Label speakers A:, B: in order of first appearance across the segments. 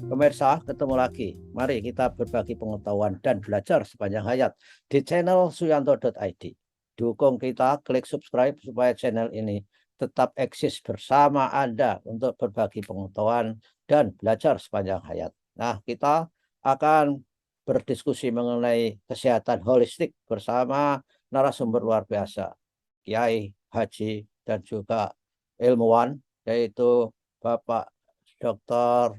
A: Pemirsa, ketemu lagi. Mari kita berbagi pengetahuan dan belajar sepanjang hayat di channel suyanto.id. Dukung kita, klik subscribe supaya channel ini tetap eksis bersama Anda untuk berbagi pengetahuan dan belajar sepanjang hayat. Nah, kita akan berdiskusi mengenai kesehatan holistik bersama narasumber luar biasa, Kiai, Haji, dan juga ilmuwan, yaitu Bapak Dr.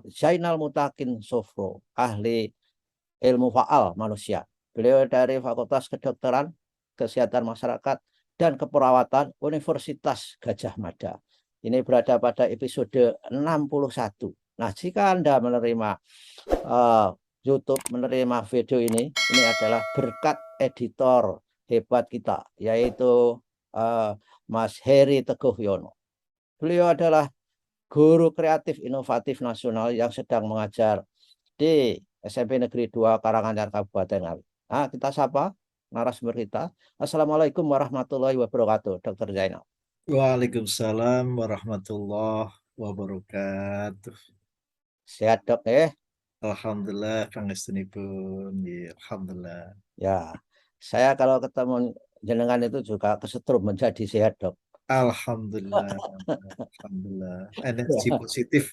A: Zainal Mutakin Sofro, ahli ilmu faal manusia. Beliau dari Fakultas Kedokteran, Kesehatan Masyarakat, dan Keperawatan Universitas Gadjah Mada. Ini berada pada episode 61. Nah, jika Anda menerima YouTube, menerima video ini adalah berkat editor hebat kita, yaitu Mas Heri Teguh Yono. Beliau adalah guru kreatif inovatif nasional yang sedang mengajar di SMP Negeri 2 Karanganyar Kabupaten Ngawi. Nah, kita sapa narasumber kita. Assalamualaikum warahmatullahi wabarakatuh, Dr. Zainal.
B: Waalaikumsalam warahmatullahi wabarakatuh.
A: Sehat, Dok, ya?
B: Alhamdulillah, pangestunipun. Ya, alhamdulillah.
A: Ya, saya kalau ketemu jenengan itu juga kesetrum menjadi sehat, Dok.
B: Alhamdulillah, alhamdulillah. Energi positif.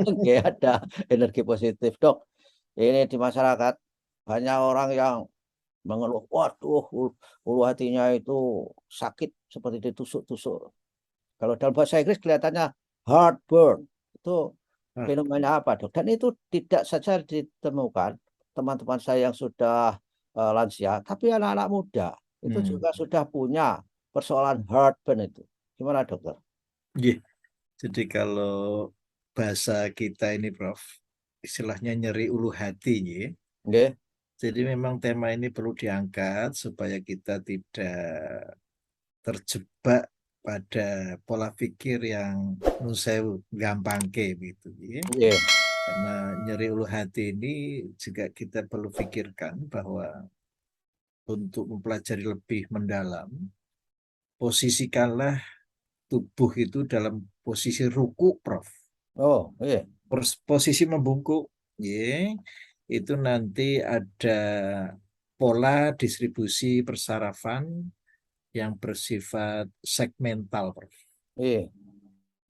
A: Oke, ada energi positif, Dok. Ini di masyarakat banyak orang yang mengeluh, waduh, ulu hatinya itu sakit seperti ditusuk-tusuk. Kalau dalam bahasa Inggris kelihatannya heartburn. Itu fenomena apa, Dok? Dan itu tidak saja ditemukan teman-teman saya yang sudah lansia, tapi anak-anak muda itu juga sudah punya persoalan heartburn itu. Gimana, Dokter?
B: Yeah. Jadi kalau bahasa kita ini, Prof, istilahnya nyeri ulu hati, ya.
A: Nggih.
B: Jadi memang tema ini perlu diangkat supaya kita tidak terjebak pada pola pikir yang menurut saya gampang gitu, ya.
A: Nggih.
B: Karena nyeri ulu hati ini juga kita perlu pikirkan bahwa untuk mempelajari lebih mendalam, posisikanlah tubuh itu dalam posisi ruku, Prof.
A: Oh, iya.
B: Posisi membungkuk, ya, itu nanti ada pola distribusi persarafan yang bersifat segmental, Prof.
A: Iya.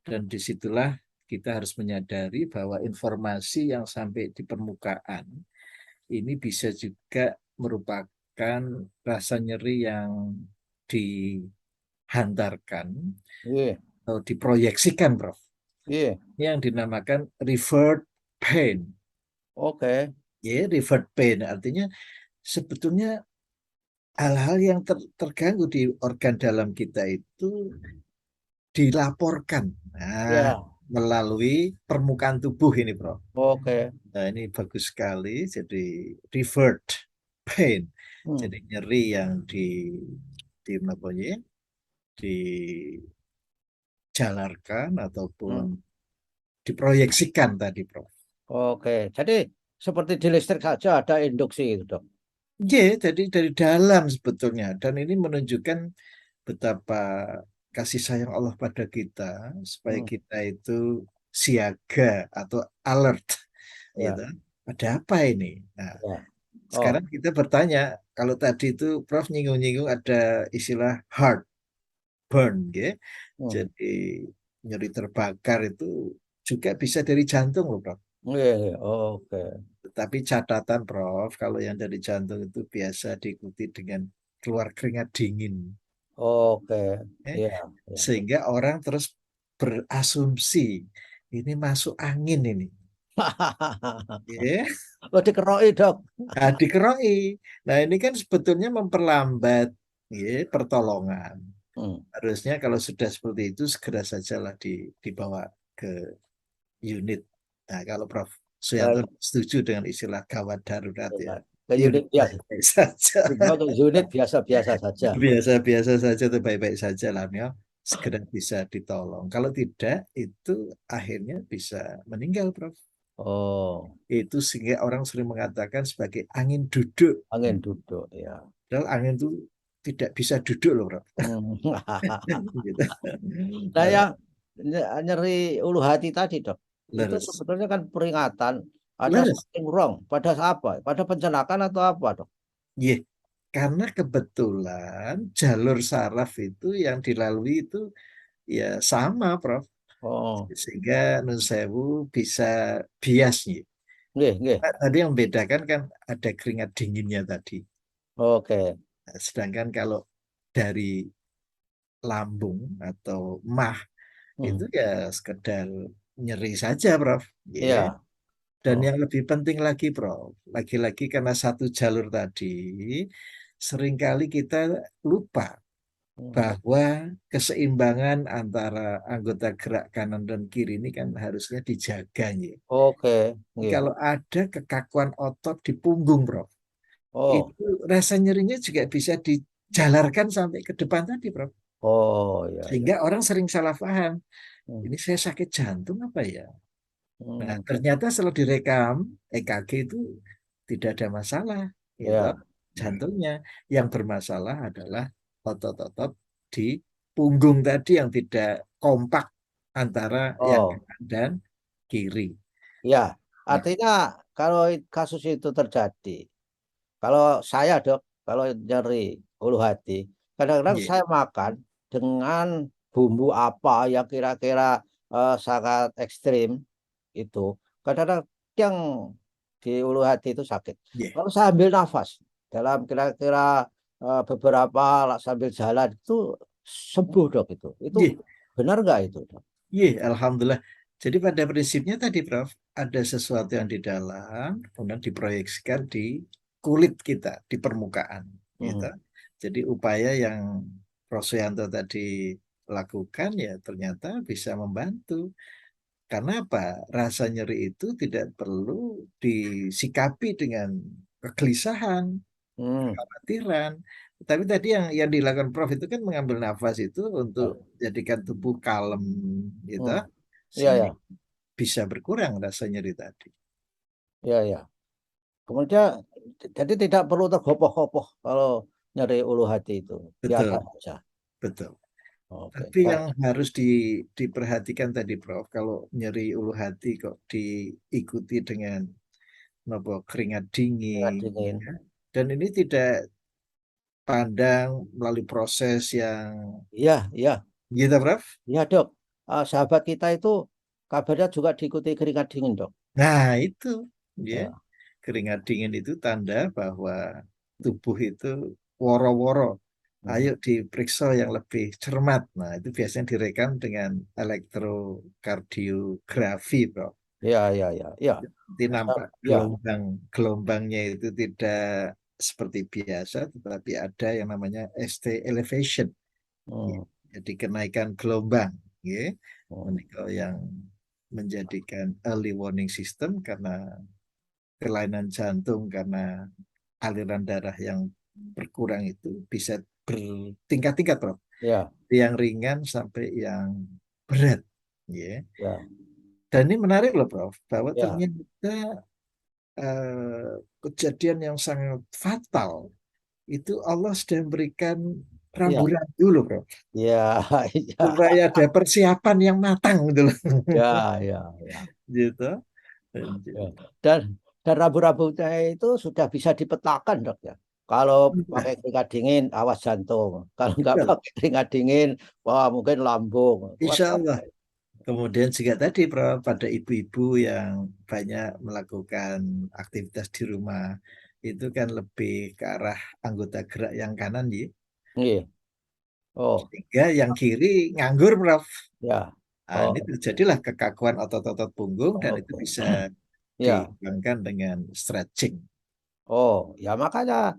B: Dan disitulah kita harus menyadari bahwa informasi yang sampai di permukaan ini bisa juga merupakan rasa nyeri yang dihantarkan
A: Iya.
B: atau diproyeksikan, Prof.
A: Iya.
B: Yang dinamakan revert pain.
A: Oke.
B: Ya, revert pain artinya sebetulnya hal-hal yang terganggu di organ dalam kita itu dilaporkan. Nah,
A: Ya.
B: melalui permukaan tubuh ini, Prof.
A: Oke.
B: Nah, ini bagus sekali. Jadi revert pain. Jadi nyeri yang dijalarkan ataupun diproyeksikan tadi, Prof.
A: Oke. Jadi seperti di listrik saja ada induksi itu, Dok.
B: Ya, jadi dari dalam sebetulnya. Dan ini menunjukkan betapa kasih sayang Allah pada kita supaya kita itu siaga atau alert,
A: Ya.
B: gitu. Ada apa ini? Nah,
A: Ya. Oh.
B: sekarang kita bertanya, kalau tadi itu Prof nyinggung-nyinggung ada istilah heart burn, ya. Jadi nyeri terbakar itu juga bisa dari jantung loh, Prof.
A: Iya. Oke.
B: Tetapi catatan, Prof, kalau yang dari jantung itu biasa diikuti dengan keluar keringat dingin.
A: Oke.
B: Ya.
A: Iya. Ya.
B: Sehingga orang terus berasumsi ini masuk angin ini. Ya.
A: Oh, dikeroi, Dok.
B: Nah, dikeroi. Nah, ini kan sebetulnya memperlambat, ya, pertolongan. Harusnya kalau sudah seperti itu segera sajalah dibawa ke unit. Nah, kalau Prof Suyanto setuju dengan istilah gawat darurat, ya.
A: Ke
B: Unit
A: unit biasa.
B: baik-baik saja.
A: Ke unit biasa-biasa saja.
B: Biasa-biasa saja atau baik-baik saja lah, ya. Segera bisa ditolong. Kalau tidak, itu akhirnya bisa meninggal, Prof.
A: Oh,
B: Itu sehingga orang sering mengatakan sebagai angin duduk.
A: angin duduk, ya.
B: Padahal angin itu tidak bisa duduk loh, Prof. Gitu.
A: Nah, nyeri ulu hati tadi, Dok. Itu
B: Leres.
A: sebetulnya kan peringatan ada
B: Leres.
A: something wrong. Pada apa? Pada pencernaan atau apa, Dok?
B: Iya, karena kebetulan jalur saraf itu yang dilalui itu ya sama, Prof.
A: Oh,
B: Sehingga nun sewu bisa bias nih.
A: nggih, nggih.
B: Tadi yang membedakan kan ada keringat dinginnya tadi.
A: Oke.
B: Nah, sedangkan kalau dari lambung atau mah itu
A: Hmm.
B: ya sekedar nyeri saja, Prof. Ya.
A: Iya.
B: Dan
A: Oh,
B: yang lebih penting lagi, Prof, lagi-lagi karena satu jalur tadi, seringkali kita lupa
A: hmm.
B: bahwa keseimbangan antara anggota gerak kanan dan kiri ini kan harusnya dijaga, ya.
A: Oke, nggih.
B: Kalau ada kekakuan otot di punggung, Prof,
A: Oh,
B: itu rasa nyerinya juga bisa dijalarkan sampai ke depan tadi, Prof.
A: oh, ya, ya.
B: Sehingga orang sering salah paham,
A: Hmm.
B: ini saya sakit jantung apa ya? Nah,
A: Hmm.
B: ternyata setelah direkam EKG itu tidak ada masalah, gitu.
A: Ya. Hmm.
B: Jantungnya yang bermasalah adalah otot-otot di punggung tadi yang tidak kompak antara yang
A: Oh,
B: kanan dan kiri.
A: ya.
B: Nah,
A: Artinya kalau kasus itu terjadi, kalau saya, Dok, kalau nyeri ulu hati, kadang-kadang
B: iya,
A: saya makan dengan bumbu apa yang kira-kira sangat ekstrim itu, kadang-kadang yang di ulu hati itu sakit.
B: iya,
A: Kalau saya ambil nafas dalam kira-kira beberapa sambil jalan itu sembuh, Dok, itu. Itu
B: iya,
A: benar nggak itu, Dok?
B: iya, alhamdulillah. Jadi pada prinsipnya tadi, Prof, ada sesuatu yang di dalam, kemudian diproyeksikan di kulit kita, di permukaan, gitu.
A: Hmm.
B: Jadi upaya yang Prof Suyanto tadi lakukan ya ternyata bisa membantu. Karena apa? Rasa nyeri itu tidak perlu disikapi dengan kegelisahan,
A: Hmm.
B: kekhawatiran. Tapi tadi yang dilakukan Prof itu kan mengambil nafas itu untuk
A: Ya.
B: jadikan tubuh kalem gitu,
A: Hmm. Iya,
B: sehingga
A: ya.
B: bisa berkurang rasa nyeri tadi.
A: Iya, ya. Kemudian jadi tidak perlu tergopoh-gopoh kalau nyeri ulu hati itu. Biasa
B: Betul,
A: saja.
B: betul.
A: Oke.
B: Tapi yang harus diperhatikan tadi, Prof, kalau nyeri ulu hati kok diikuti dengan apa, keringat
A: Keringat
B: dingin,
A: dingin.
B: ya. Dan ini tidak pandang melalui proses yang
A: Iya, iya.
B: gitu, Prof.
A: Iya, Dok. Sahabat kita itu kabarnya juga diikuti keringat dingin, Dok.
B: Nah, itu ya.
A: Ya.
B: Keringat dingin itu tanda bahwa tubuh itu woro-woro.
A: Hmm.
B: Ayo diperiksa yang lebih cermat. Nah, itu biasanya direkam dengan elektrokardiografi, Bro.
A: Iya, iya, iya. Iya.
B: Nanti nampak
A: Iya.
B: gelombangnya itu tidak seperti biasa, tetapi ada yang namanya ST elevation. Ya.
A: Hmm.
B: Jadi kenaikan gelombang, ya.
A: Hmm.
B: Menikah yang menjadikan early warning system karena kelainan jantung karena aliran darah yang berkurang itu bisa bertingkat-tingkat, Prof.
A: Iya,
B: Yang ringan sampai yang berat, ya.
A: iya,
B: Dan ini menarik loh, Prof, bahwa
A: iya,
B: ternyata kejadian yang sangat fatal itu Allah sudah memberikan
A: iya,
B: rambu-rambu loh, Prof,
A: iya, iya,
B: supaya ada persiapan yang matang gitu loh.
A: iya, iya, iya.
B: Gitu.
A: Ya. Dan rabu-rabunya itu sudah bisa dipetakan, Dok, ya. Kalau
B: Nah,
A: pakai keringat dingin, awas jantung. Kalau nggak
B: betul.
A: pakai keringat dingin, wah mungkin lambung.
B: Insya Allah.
A: Macam-macam.
B: Kemudian juga tadi, Prof, pada ibu-ibu yang banyak melakukan aktivitas di rumah, itu kan lebih ke arah anggota gerak yang kanan, ya.
A: Iya. Oh,
B: Sehingga yang kiri nganggur, Prof.
A: ya.
B: Nah, ini
A: Oh,
B: terjadilah kekakuan otot-otot punggung dan itu
A: oke.
B: bisa
A: Ya.
B: dikembangkan dengan stretching.
A: Oh, ya makanya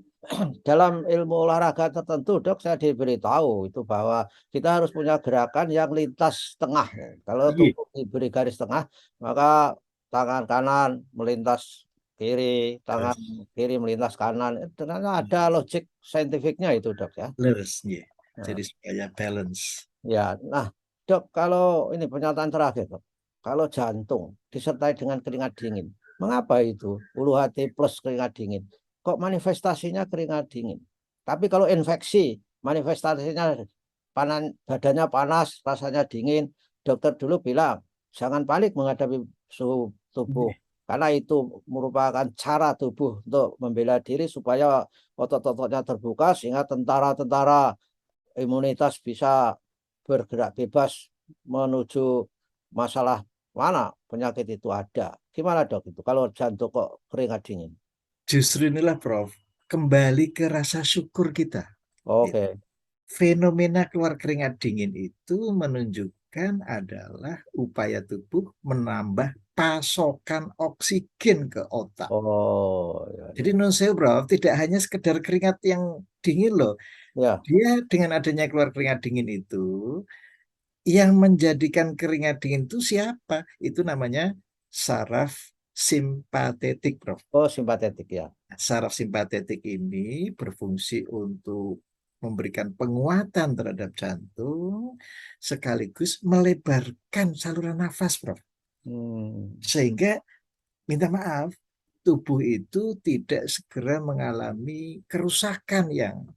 A: dalam ilmu olahraga tertentu, Dok, saya diberitahu itu bahwa kita harus punya gerakan yang lintas tengah. Kalau
B: Iya,
A: tubuh diberi garis tengah, maka tangan kanan melintas kiri, tangan
B: terus,
A: kiri melintas kanan. Ternyata ada logik saintifiknya itu, Dok, ya.
B: lurus, ya.
A: Nah,
B: Jadi supaya balance.
A: ya, nah, Dok, kalau ini pernyataan terakhir, Dok. Kalau jantung disertai dengan keringat dingin, mengapa itu ulu hati plus keringat dingin? Kok manifestasinya keringat dingin? Tapi kalau infeksi, manifestasinya badannya panas, rasanya dingin. dokter dulu bilang jangan panik menghadapi suhu tubuh karena itu merupakan cara tubuh untuk membela diri supaya otot-ototnya terbuka sehingga tentara-tentara imunitas bisa bergerak bebas menuju masalah mana penyakit itu ada. Gimana dok itu kalau jantung kok keringat dingin?
B: Justru inilah Prof, kembali ke rasa syukur kita.
A: Oke.
B: Fenomena keluar keringat dingin itu menunjukkan adalah upaya tubuh menambah pasokan oksigen ke otak.
A: Oh, ya,
B: Jadi
A: ya.
B: non Prof, tidak hanya sekedar keringat yang dingin loh.
A: Ya.
B: Dia dengan adanya keluar keringat dingin itu, yang menjadikan keringat dingin itu siapa? Itu namanya saraf simpatetik, Prof.
A: Oh, simpatetik ya.
B: Saraf simpatetik ini berfungsi untuk memberikan penguatan terhadap jantung sekaligus melebarkan saluran nafas, Prof. Sehingga minta maaf, tubuh itu tidak segera mengalami kerusakan yang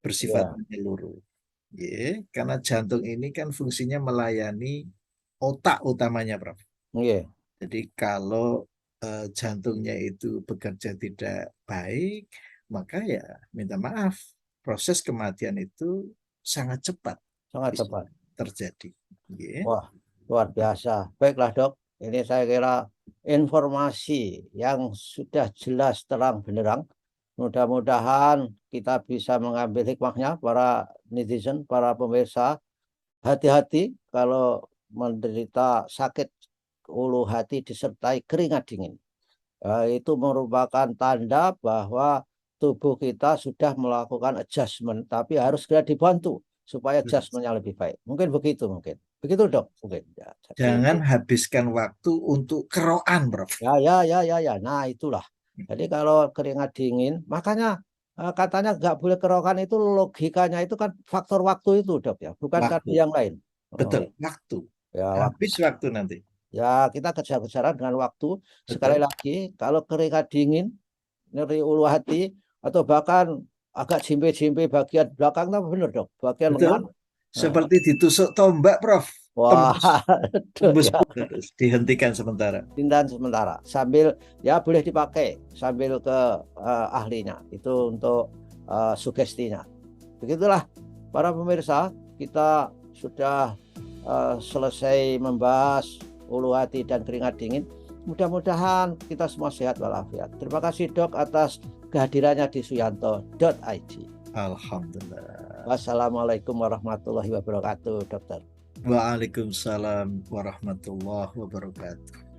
B: bersifat
A: Ya.
B: menyeluruh. Karena jantung ini kan fungsinya melayani otak utamanya, Prof.
A: Iya.
B: Jadi kalau jantungnya itu bekerja tidak baik, maka ya minta maaf, proses kematian itu sangat cepat
A: Sangat
B: bisa
A: tepat.
B: terjadi.
A: Wah, luar biasa. Baiklah dok, ini saya kira informasi yang sudah jelas terang benderang. Mudah-mudahan kita bisa mengambil hikmahnya para netizen, para pemirsa. Hati-hati kalau menderita sakit ulu hati disertai keringat dingin. Itu merupakan tanda bahwa tubuh kita sudah melakukan adjustment, tapi harus segera dibantu supaya adjustmentnya lebih baik. Mungkin begitu, mungkin. Begitu dok, mungkin. Ya, jadi,
B: Jangan habiskan waktu untuk keroan, Prof.
A: ya. Nah, itulah. Jadi kalau keringat dingin, makanya katanya nggak boleh kerokan itu logikanya itu kan faktor waktu itu dok ya, bukan karena
B: Waktu,
A: yang lain. Oh,
B: betul, waktu.
A: ya waktu.
B: Habis waktu nanti.
A: Ya kita kejar-kejaran dengan waktu. Sekali
B: Betul.
A: lagi, kalau keringat dingin, nyeri ulu hati, atau bahkan agak jimpe-jimpe bagian belakang, nah benar dok, bagian lengan.
B: Betul. Seperti ditusuk tombak, Prof.
A: Wah,
B: Tembus,
A: aduh,
B: tembus
A: ya.
B: putus. Dihentikan sementara.
A: Tindakan sementara sambil ya boleh dipakai sambil ke ahlinya itu untuk sugestinya. Begitulah para pemirsa, kita sudah selesai membahas ulu hati dan keringat dingin. Mudah-mudahan kita semua sehat walafiat. Terima kasih dok atas kehadirannya di suyanto.id.
B: Alhamdulillah.
A: Wassalamualaikum warahmatullahi wabarakatuh, dokter.
B: Waalaikumsalam warahmatullahi wabarakatuh.